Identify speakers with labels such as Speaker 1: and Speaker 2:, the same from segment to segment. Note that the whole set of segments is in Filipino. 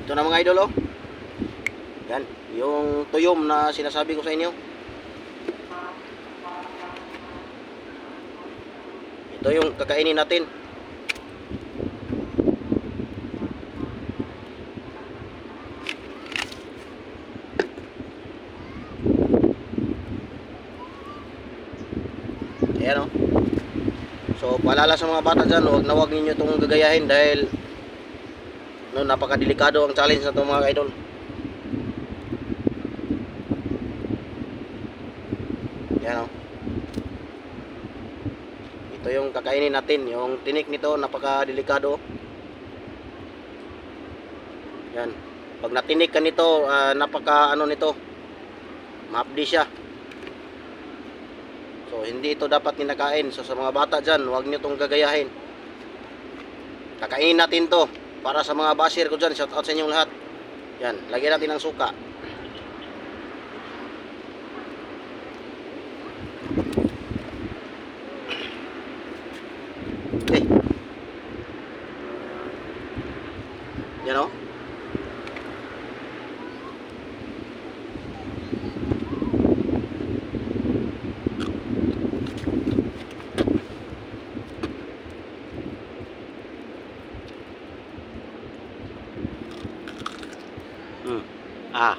Speaker 1: Ito na mga idol, oh. Yan, yung tuyom na sinasabi ko sa inyo. Ito yung kakainin natin. Ayan, oh. So paalala sa mga bata dyan, huwag ninyo itong gagayahin dahil napakadelikado ang challenge na ito mga idol. Yan, oh. Ito yung kakainin natin. Yung tinik nito napakadelikado. Yan. Pag natinik ka nito, napaka nito, maapdi siya. So hindi ito dapat ninakain. So sa mga bata dyan, huwag nyo itong gagayahin. Kakainin natin to para sa mga basher ko dyan. Shout out sa inyong lahat. Yan, lagyan natin ng suka. Okay. Yan, o. Ah.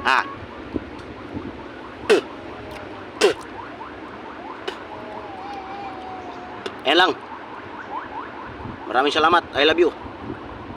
Speaker 1: Ah. Ayan lang. Maraming salamat. I love you.